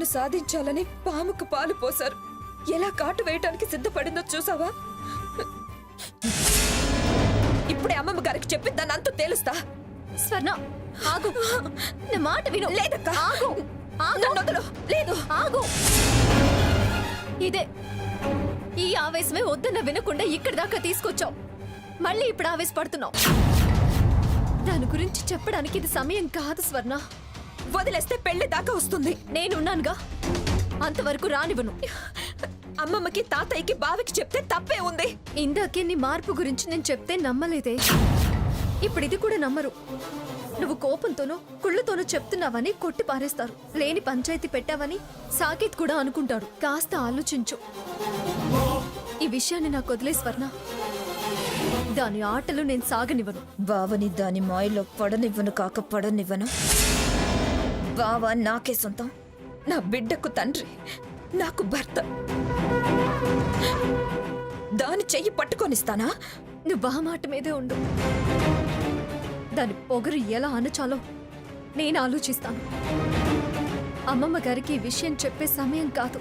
నన్ను సాధించాలని పాముకు పాలు పోశారు. ఎలా కాటు వేయటానికి సిద్ధపడిందో చూసావా? ఇప్పుడే అమ్మమ్మ గారికి చెప్పి దాన్ని అంతా తేలుస్తా. స్వర్ణ ఆగు, నా మాట విను. లేదక్క, ఆగు, ఆగు. వదలు. లేదు, ఆగు. ఇదే ఈ ఆవేశమే వద్దన్న వినకుండా ఇక్కడి దాకా తీసుకొచ్చావు. మళ్ళీ ఇప్పుడు ఆవేశపడుతున్నావు. దాని గురించి చెప్పడానికి ఇది సమయం కాదు స్వర్ణ. వదిలేస్తే పెళ్లి దాకా వస్తుంది. నేనున్నానుగా, అంతవరకు రానివ్వను. అమ్మమ్మకి, తాతయ్యకి, బావికి చెప్తే తప్పే ఉంది. ఇందాకే నీ మార్పు గురించి నేను చెప్తే నమ్మలేదే. ఇప్పుడు ఇది కూడా నమ్మరు. నువ్వు కోపంతోనో కుళ్ళుతోనో చెప్తున్నావని కొట్టి పారేస్తారు. లేని పంచాయతీ పెట్టావని సాకేత్ కూడా అనుకుంటాడు. కాస్త ఆలోచించు. ఈ విషయాన్ని నాకు వదిలే స్వర్ణ. దాని ఆటలు నేను సాగనివ్వను. బావని దాని మాయలో పడనివ్వను, కాక పడనివ్వను. బావ నాకే సొంతం, నా బిడ్డకు తండ్రి, నాకు భర్త. దాని చెయ్యి పట్టుకొనిస్తానా? నువ్వు బావ మాట మీదే ఉండు. దాని పొగరు ఎలా అనచాలో నేను ఆలోచిస్తాను. అమ్మమ్మ గారికి ఈ విషయం చెప్పే సమయం కాదు.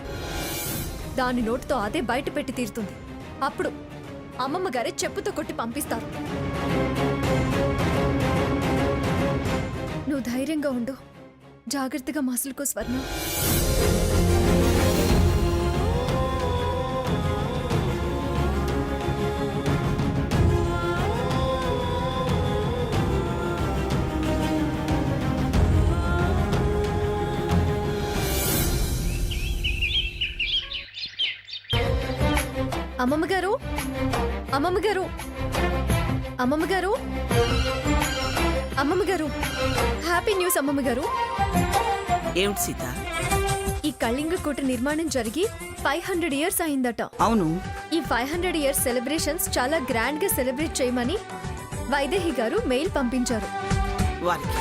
దాని నోటితో అదే బయట పెట్టి తీరుతుంది. అప్పుడు అమ్మమ్మ గారే చెప్పుతో కొట్టి పంపిస్తారు. నువ్వు ధైర్యంగా ఉండు. జాగ్రత్తగా మసులుకో స్వర్ణ. అమ్మమ్మ గారు, అమ్మమ్మ గారు, అమ్మమ్మ గారు, అమ్మమ్మ గారు, హ్యాపీ న్యూస్ అమ్మమ్మ గారు. ఏమిటి సీత? ఈ కళింగ కోట నిర్మాణం జరిగి 500 ఇయర్స్ అయిందట. అవును. ఈ 500 ఇయర్స్ సెలబ్రేషన్స్ చాలా గ్రాండ్ గా సెలబ్రేట్ చేయమని వైదేహి గారు మెయిల్ పంపించారు. వారికి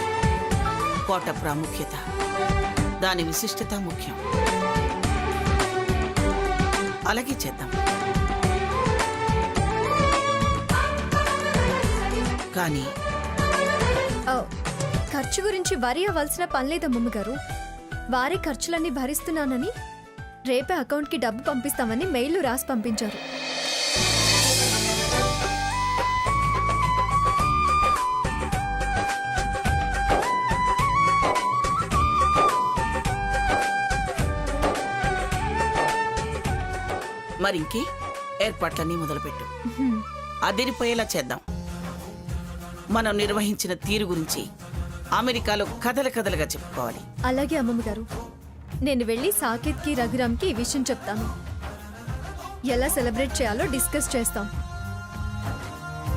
కోట ప్రాముఖ్యత, దాని విశిష్టత ముఖ్యం. అలాగే చేద్దాం. కానీ ఖర్చు గురించి వరి అవ్వాల్సిన పనిలేదమ్మమ్మ గారు. వారే ఖర్చులన్నీ భరిస్తున్నానని రేపే అకౌంట్కి డబ్బు పంపిస్తామని మెయిల్ రాసి పంపించారు. మరింకే ఏర్పాట్లన్నీ మొదలుపెట్టు. అదిరిపోయేలా చేద్దాం. మనం నిర్వహించిన తీరు గురించి అమెరికాలో కథలుగా చెప్పుకోవాలి. అలాగే అమ్మమ్మ గారు. నేను వెళ్ళి సాకేత్కి, రఘురామ్కి ఈ విషయం చెప్తాను. ఎలా సెలబ్రేట్ చేయాలో డిస్కస్ చేస్తాం.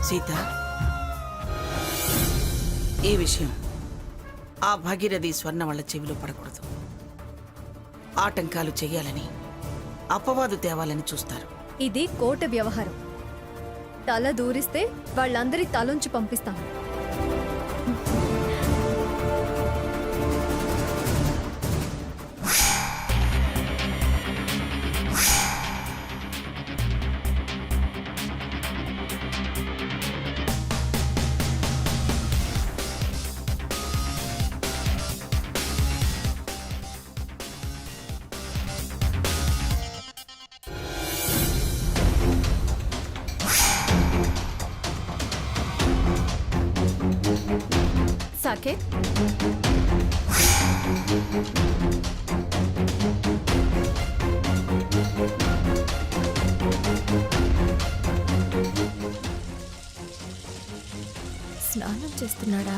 సీత, ఈ విషయం ఆ భాగీరథి స్వర్ణ వాళ్ళ చెవిలో పడకూడదు. ఆటంకాలు చెయ్యాలని, అపవాదు తేవాలని చూస్తారు. ఇది కోట వ్యవహారం. తల దూరిస్తే వాళ్ళందరి తలంచి పంపిస్తాం. సాకేత్, స్నానం చేస్తున్నాడా?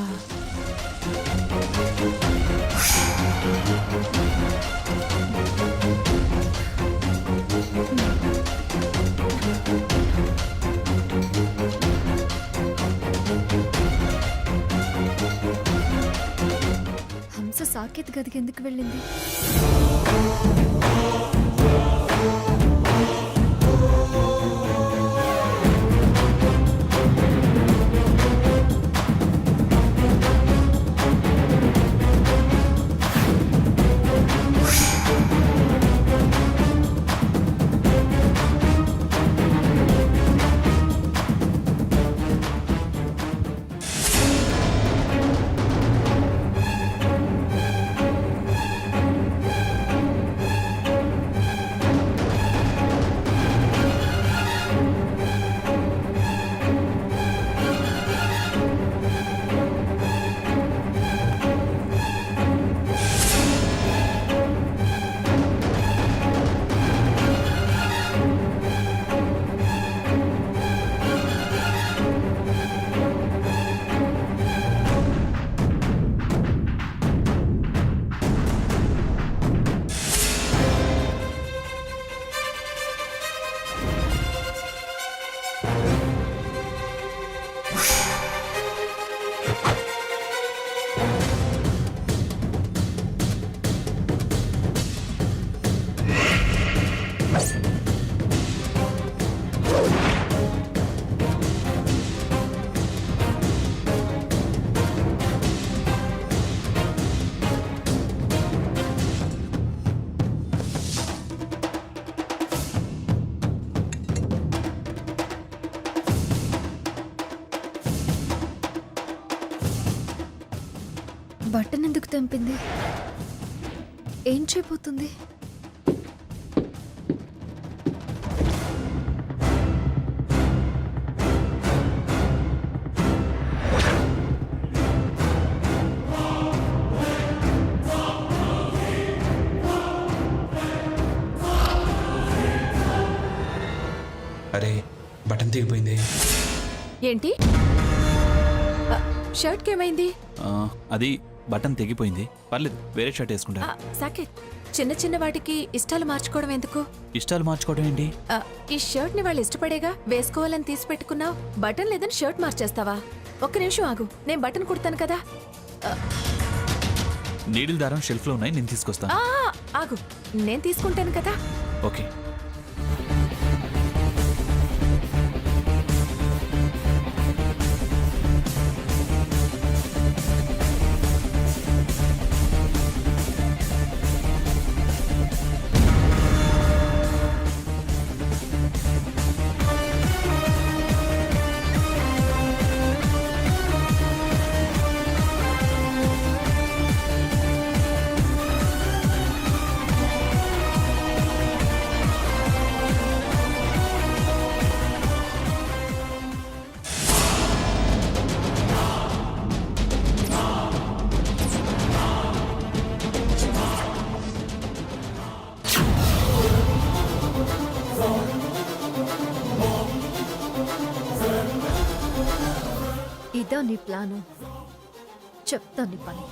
హంస సాకేత్ గదికి ఎందుకు వెళ్ళింది? బటన్ ఎందుకు తెంపింది? ఏం చేయబోతుంది? అరే బటన్ తెగిపోయింది. ఏంటి? షర్ట్కి ఏమైంది? అది బటన్ తెగిపోయింది. పర్లేదు, వేరే షర్ట్ వేసుకుంటా. సాకేత్, చిన్న చిన్న వాటికి ఇష్టాలు మార్చుకోవడం ఎందుకు? ఇష్టాలు మార్చుకోవడం ఏంటి? ఈ షర్ట్ ని వాళ్ళు ఇష్టపడేగా వేసుకోవాలని తీసి పెట్టుకున్నావు. బటన్ లేదని షర్ట్ మార్చేస్తావా? ఒక్క నిమిషం ఆగు, నేను బటన్ కుడతాను కదా. నీడిల్ దారం షెల్ఫ్ లో ఉన్నాయి, నేను తీసుకొస్తా. ఆగు, నేను తీసుకుంటాను కదా. ఓకే. ఇదా నీ ప్లాను? చెప్తా నీ పని.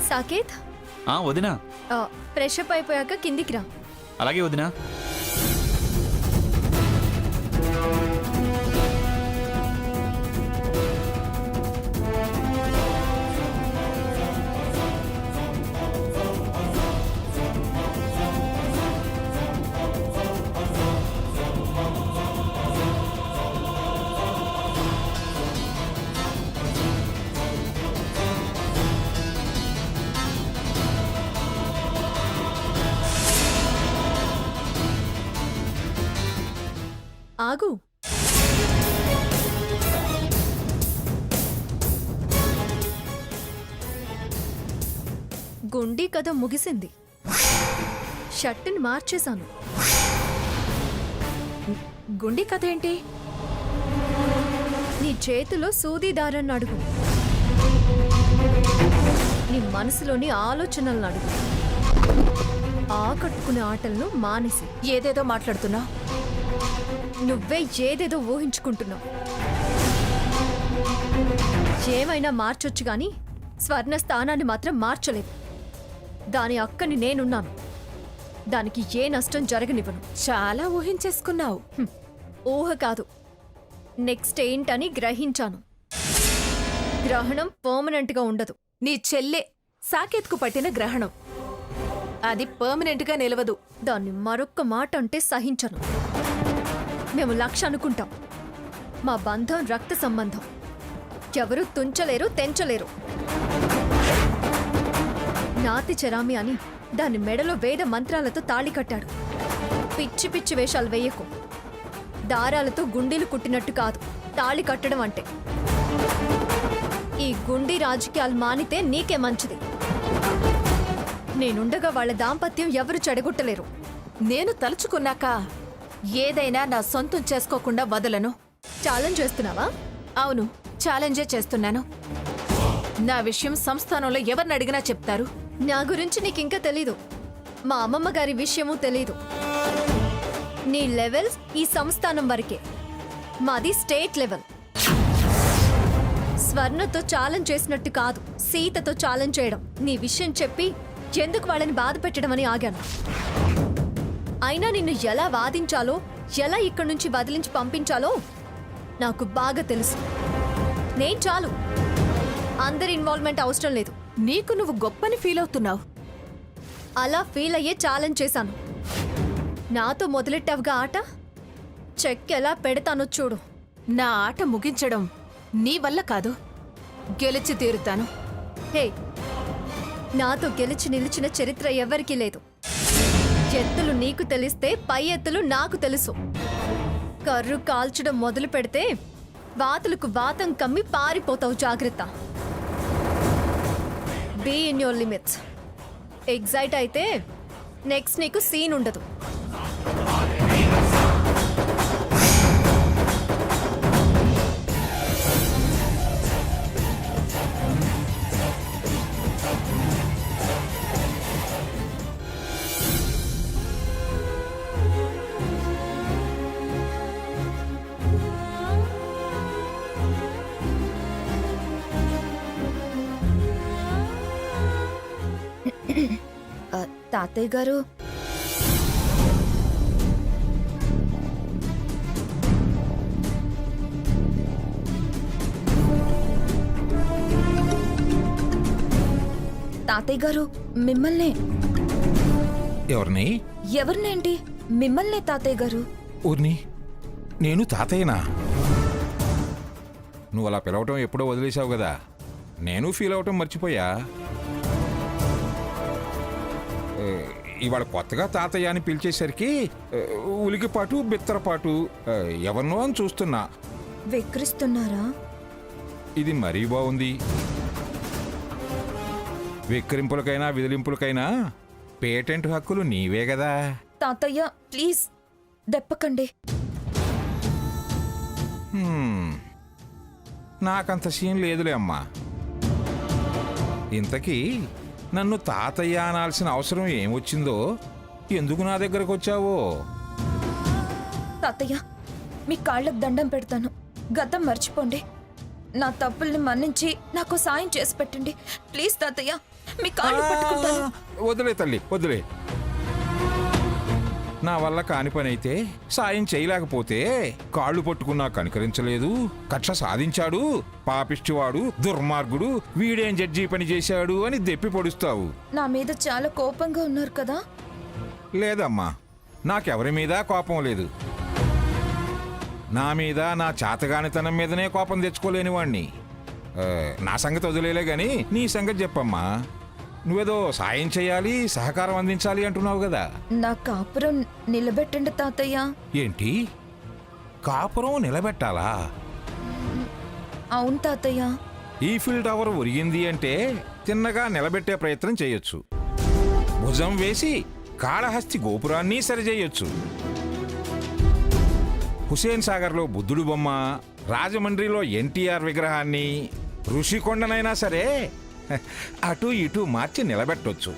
సాకేత్, వదినా. ఫ్రెష్ అప్ అయిపోయాక కిందికి రా. అలాగే వదినా. ఆగు. గుండీ కథ ముగిసింది. షర్టుని మార్చేశాను. గుండీ కథ ఏంటి? నీ చేతిలో సూది దారాన్ని అడుగు. నీ మనసులోని ఆలోచనలను అడుగు. ఆకట్టుకునే ఆటలను మానేసి. ఏదేదో మాట్లాడుతున్నావు. నువ్వే ఏదేదో ఊహించుకుంటున్నావు. ఏమైనా మార్చొచ్చు గాని స్వర్ణ స్థానాన్ని మాత్రం మార్చలేదు. దాని అక్కని నేనున్నాను. దానికి ఏ నష్టం జరగనివ్వను. చాలా ఊహించేసుకున్నావు. ఊహ కాదు, నెక్స్ట్ ఏంటని గ్రహించాను. గ్రహణం పర్మనెంట్ గా ఉండదు. నీ చెల్లె సాకేత్కు పట్టిన గ్రహణం అది పర్మనెంట్ గా నిలవదు. దాన్ని మరొక్క మాట అంటే సహించను. మేము లక్ష అనుకుంటాం. మా బంధం రక్త సంబంధం. ఎవరు తుంచలేరు, తెంచలేరు. నాతి చెరామి అని దాని మెడలో వేద మంత్రాలతో తాళి కట్టాడు. పిచ్చి పిచ్చి వేషాలు వేయకు. దారాలతో గుండీలు కుట్టినట్టు కాదు తాళి కట్టడం అంటే. ఈ గుండీ రాజకీయాలు మానితే నీకే మంచిది. నేనుండగా వాళ్ళ దాంపత్యం ఎవరు చెడగొట్టలేరు. నేను తలుచుకున్నాక ఏదైనా నా సొంతం చేసుకోకుండా వదలను. ఛాలెంజ్ చేస్తున్నావా? అవును, ఛాలెంజే చేస్తున్నాను. నా విషయం సంస్థానంలో ఎవరిని అడిగినా చెప్తారు. నా గురించి నీకింకా తెలీదు. మా అమ్మమ్మ గారి విషయమూ తెలీదు. నీ లెవెల్స్ ఈ సంస్థానం వరకే. మాది స్టేట్ లెవెల్. స్వర్ణతో ఛాలెంజ్ చేసినట్టు కాదు, సీతతో ఛాలెంజ్ చేయడం. నీ విషయం చెప్పి ఎందుకు వాళ్ళని బాధ పెట్టడం అని ఆగాను. అయినా నిన్ను ఎలా వాదించాలో, ఎలా ఇక్కడి నుంచి వదిలించి పంపించాలో నాకు బాగా తెలుసు. నేను చాలు, అందరి ఇన్వాల్వ్మెంట్ అవసరం లేదు. నీకు నువ్వు గొప్పని ఫీల్ అవుతున్నావు. అలా ఫీల్ అయ్యే ఛాలెంజ్ చేశాను. నాతో మొదలెట్టావుగా ఆట, చెక్ ఎలా పెడతానో చూడు. నా ఆట ముగించడం నీ వల్ల కాదు, గెలిచి తీరుతాను. హే, నాతో గెలిచి నిలిచిన చరిత్ర ఎవరికీ లేదు. ఎత్తులు నీకు తెలిస్తే పై ఎత్తులు నాకు తెలుసు. కర్రు కాల్చడం మొదలు పెడితే వాతులకు వాతం కమ్మి పారిపోతావు. జాగ్రత్త. Be in your limits. Excite అయితే నెక్స్ట్ నీకు సీన్ ఉండదు. తాతయ్య గారు, తాతయ్య గారు మిమ్మల్నే. ఎవరిని? ఎవరినేంటి, మిమ్మల్నే తాతయ్య గారు. ఊర్ని నేను తాతయ్యనా? నువ్వు అలా పిలవటం ఎప్పుడో వదిలేసావు కదా, నేను ఫీల్ అవటం మర్చిపోయా. ఇవాళ కొత్తగా తాతయ్య అని పిలిచేసరికి ఉలికిపాటు బిత్తరపాటు. ఎవరినో అని చూస్తున్నా. వెక్కిరిస్తున్నారా? ఇది మరీ బాగుంది. వెక్కిరింపులకైనా విదిలింపులకైనా పేటెంట్ హక్కులు నీవే కదా. తాతయ్య ప్లీజ్ దెప్పకండి. నాకంత సీన్ లేదులే అమ్మా. ఇంతకీ నన్ను తాతయ్య అనాల్సిన అవసరం ఏమొచ్చిందో, ఎందుకు నా దగ్గరకు వచ్చావో? తాతయ్య మీ కాళ్ళకు దండం పెడతాను, గతం మర్చిపోండి. నా తప్పుల్ని మన్నించి నాకు సాయం చేసి పెట్టండి ప్లీజ్. తాతయ్య మీ కాళ్ళు పట్టుకుంటాను. వదిలే తల్లి, వదిలే. నా వల్ల కాని పని అయితే సాయం చేయలేకపోతే కాళ్ళు పట్టుకున్నా కనికరించలేదు, కక్ష సాధించాడు, పాపిష్టివాడు, దుర్మార్గుడు, వీడేం జడ్జి పని చేశాడు అని దెప్పి పొడుస్తావు. నా మీద చాలా కోపంగా ఉన్నారు కదా? లేదమ్మా, నాకెవరి మీద కోపం లేదు. నా మీద, నా చేతగానితనం మీదనే కోపం తెచ్చుకోలేని వాణ్ణి. నా సంగతి వదిలేలే గాని నీ సంగతి చెప్పమ్మా. నువ్వేదో సాయం చేయాలి, సహకారం అందించాలి అంటున్నావు కదా. నా కాపురం నిలబెట్టండి తాతయ్య. ఏంటి, కాపురం నిలబెట్టాలా? అవును తాతయ్య. ఈఫిల్ టవర్ ఒరిగింది అంటే తిన్నగా నిలబెట్టే ప్రయత్నం చేయొచ్చు. భుజం వేసి కాళహస్తి గోపురాన్ని సరిచేయొచ్చు. హుసేన్ సాగర్లో బుద్ధుడు బొమ్మ, రాజమండ్రిలో ఎన్టీఆర్ విగ్రహాన్ని, ఋషికొండనైనా సరే అటు ఇటు మార్చి నిలబెట్టొచ్చు.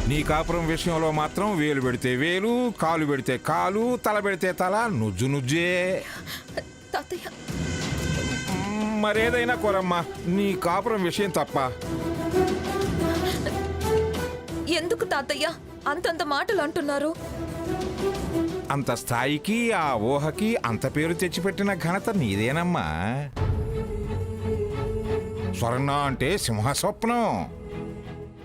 నీ కాపురం విషయంలో మాత్రం వేలు పెడితే వేలు, కాలు పెడితే కాలు, తల పెడితే తల, నుజ్జు నుజ్జే. తాతయ్య మరేదైనా కోరమ్మా, నీ కాపురం విషయం తప్ప. ఎందుకు తాతయ్య అంతంత మాటలు అంటున్నారు? అంత స్థాయికి, ఆ ఊహకి అంత పేరు తెచ్చిపెట్టిన ఘనత నీదేనమ్మా. స్వర్ణ అంటే సింహస్వప్నం.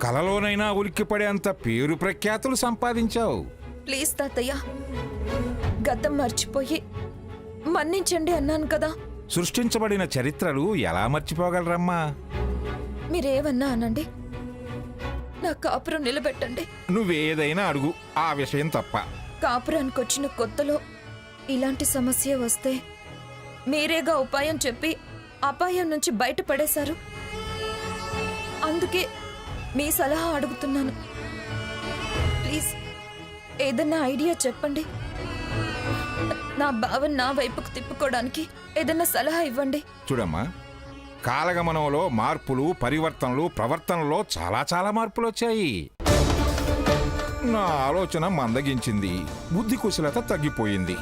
కలలోనైనా ఉలిక్కిపడే అంత పేరు ప్రఖ్యాతులు సంపాదించావు. ప్లీజ్ తాతయ్య, గతం మర్చిపోయి మన్నించండి అన్నాను కదా. సృష్టించబడిన చరిత్రలు ఎలా మర్చిపోగలరమ్మా? మీరేమన్నా అనండి, నా కాపురం నిలబెట్టండి. నువ్వేదైనా అడుగు, ఆ విషయం తప్ప. కాపురానికి వచ్చిన కొత్తలో ఇలాంటి సమస్య వస్తే మీరేగా ఉపాయం చెప్పి అపాయం నుంచి బయటపడేశారు. అందుకే మీ సలహా అడుగుతున్నాను. ప్లీజ్ ఏదన్నా ఐడియా చెప్పండి. నా భావం నా వైపుకు తిప్పుకోవడానికి ఏదన్నా సలహా ఇవ్వండి. చూడమ్మా, కాలగమనంలో మార్పులు, పరివర్తనలు, ప్రవర్తనలో చాలా చాలా మార్పులు వచ్చాయి. నా ఆలోచన మందగించింది, బుద్ధి కుశలత తగ్గిపోయింది.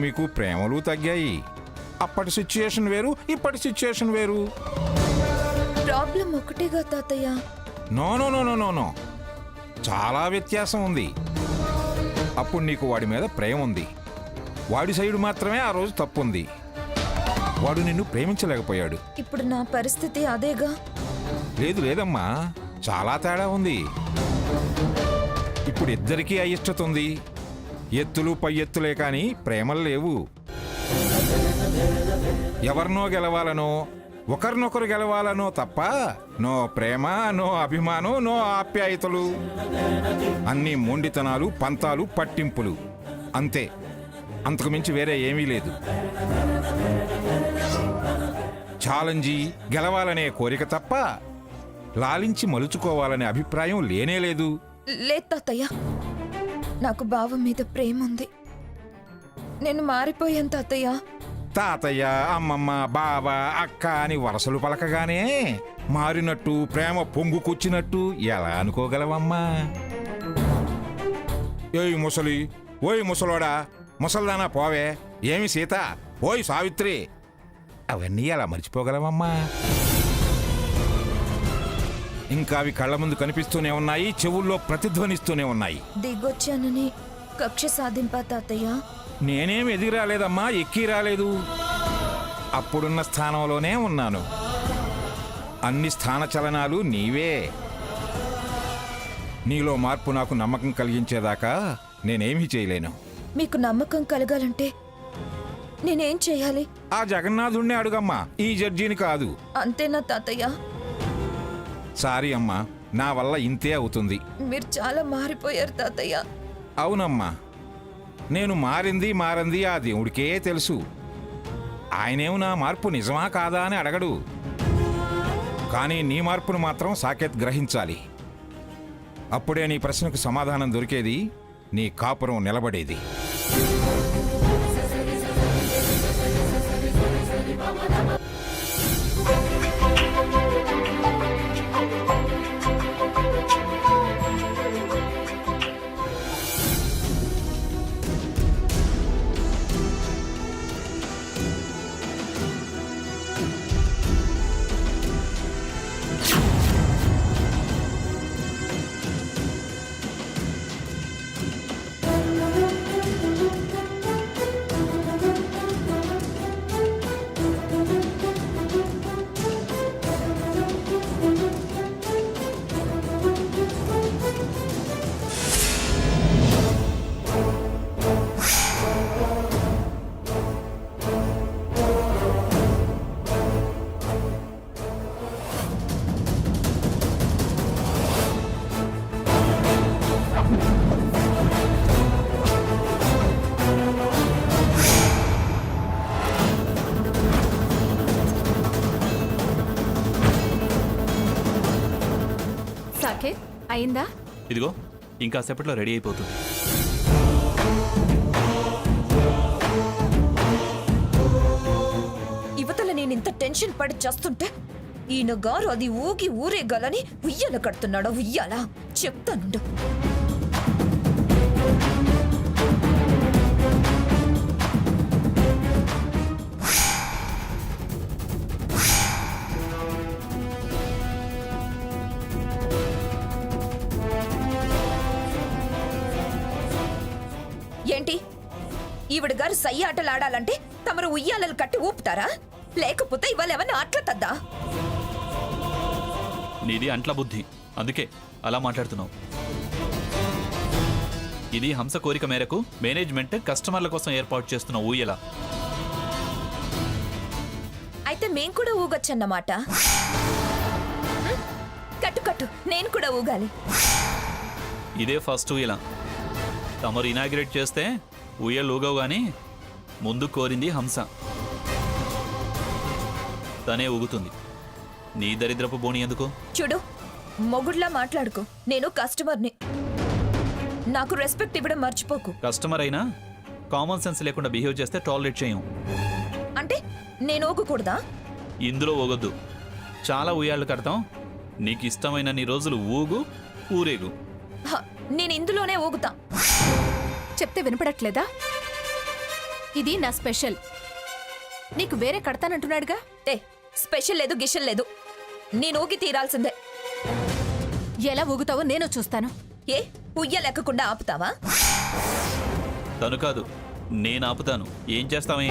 మీకు ప్రేమలు తగ్గాయి. అప్పటి సిచ్యుయేషన్ వేరు, ఇప్పటి సిచ్యుయేషన్ వేరు. ప్రాబ్లం ఒకటేగా తాతయ్య. No no no no no no చాలా వ్యత్యాసం ఉంది. అప్పుడు నీకు వాడి మీద ప్రేమ ఉంది, వాడి సైడు మాత్రమే ఆ రోజు తప్పుంది. వాడు నిన్ను ప్రేమించలేకపోయాడు. ఇప్పుడు నా పరిస్థితి అదేగా. లేదు లేదమ్మా, చాలా తేడా ఉంది. ఇప్పుడు ఇద్దరికీ అయిష్టత ఉంది. ఎత్తులు పై ఎత్తులే కానీ ప్రేమలు లేవు. ఎవరినో గెలవాలనో ఒకరినొకరు గెలవాలనో తప్ప నో ప్రేమ, నో అభిమానం, నో ఆప్యాయతలు. అన్నీ మొండితనాలు, పంతాలు, పట్టింపులు అంతే. అంతకు మించి వేరే ఏమీ లేదు. ఛాలెంజీ గెలవాలనే కోరిక తప్ప లాలించి మలుచుకోవాలనే అభిప్రాయం లేనే లేదు. లేదు తాతయ్య, నాకు బావ మీద ప్రేమ ఉంది. నేను మారిపోయాను తాతయ్య. తాతయ్య, అమ్మమ్మ, బావ, అక్క అని వరసలు పలకగానే మారినట్టు, ప్రేమ పొంగుకొచ్చినట్టు ఎలా అనుకోగలవమ్మా? ఏయ్ ముసలి, ఓయ్ ముసలోడా, ముసల్దానా పోవే, ఏమి సీత, ఓయ్ సావిత్రి, అవన్నీ ఎలా మర్చిపోగలవమ్మా? ఇంకా అవి కళ్ళ ముందు కనిపిస్తూనే ఉన్నాయి, చెవుల్లో ప్రతిధ్వనిస్తూనే ఉన్నాయి. దిగొచ్చానని కక్ష సాధింపా తాతయ్య? నేనేం ఎదిగి రాలేదమ్మా, ఎక్కి రాలేదు. అప్పుడున్న స్థానంలోనే ఉన్నాను. అన్ని స్థాన చలనాలు నీవే. నీలో మార్పు నాకు నమ్మకం కలిగించేదాకా నేనేమీ చేయలేను. మీకు నమ్మకం కలగాలంటే నేనేం చేయాలి? ఆ జగన్నాథుణ్ణి అడుగమ్మా, ఈ జడ్జిని కాదు. అంతేనా తాతయ్య? సారీ అమ్మా, నా వల్ల ఇంతే అవుతుంది. మీరు చాలా మారిపోయారు తాతయ్య. అవునమ్మా, నేను మారింది ఆ దేవుడికే తెలుసు. ఆయనేం నా మార్పు నిజమా కాదా అని అడగడు. కానీ నీ మార్పును మాత్రం సాకేత్ గ్రహించాలి. అప్పుడే నీ ప్రశ్నకు సమాధానం దొరికేది, నీ కాపురం నిలబడేది. సాకేత్, అయిందా? ఇదిగో ఇంకా సేపట్లో రెడీ అయిపోతుంది. యువతల నేను ఇంత టెన్షన్ పడి చేస్తుంటే ఈయన గారు అది ఊగి ఊరేగాలని ఉయ్యాల కడుతున్నాడా? ఉయ్యాలా చెప్తానుండు. ఏంటి ఈవిడ గారు సై ఆటలు ఆడాలంటే తమరు ఉయ్యాలలు కట్టి ఊపుతారా? లేకపోతే ఇవాళ ఏమన్నా ఆటలు తద్దా? నీది అంట్ల బుద్ధి, అందుకే అలా మాట్లాడుతున్నావు. ఇది హంస కోరిక మేరకు మేనేజ్మెంట్ కస్టమర్ల కోసం ఏర్పాటు చేస్తున్న ఊయల. అయితే మేం కూడా ఊగొచ్చన్నమాట. కట్టు కట్టు, నేను కూడా ఊగాలి. ఇదే ఫస్ట్ ఊయల. తమరు ఇనాగ్రేట్ చేస్తే ఊయలు ఊగవు గాని ముందు కోరింది హంస, తనే ఊగుతుంది. నీ దరిద్రపు బోని ఎందుకు? చూడు, మొగుడ్లా మాట్లాడుకో. నేను కస్టమర్ని, నాకు రెస్పెక్ట్ ఇవ్వడం మర్చిపోకు. కస్టమర్ అయినా కామన్ సెన్స్ లేకుండా బిహేవ్ చేస్తే టాలరేట్ చేయం. అంటే నేను ఊగకూడదా? ఇందులో ఊగొద్దు. చాలా ఉయ్యాళ్ళు కడతాం. నీకు ఇష్టమైన నీ రోజులు ఊగు, ఊరేగు. హ, నేను ఇందులోనే ఊగుతా. చెప్తే వినపడట్లేదా? ఇది నా స్పెషల్. నీకు వేరే కడతానంటున్నాడుగా. ఏ స్పెషల్ లేదు, గిషల్ లేదు. నేను ఊగి తీరాల్సిందే. ఎలా ఊగుతావో నేను చూస్తాను. ఏ ఉయ్యలెక్కకుండా ఆపుతావా? తను కాదు, నేను ఆపుతాను. ఏం చేస్తామే?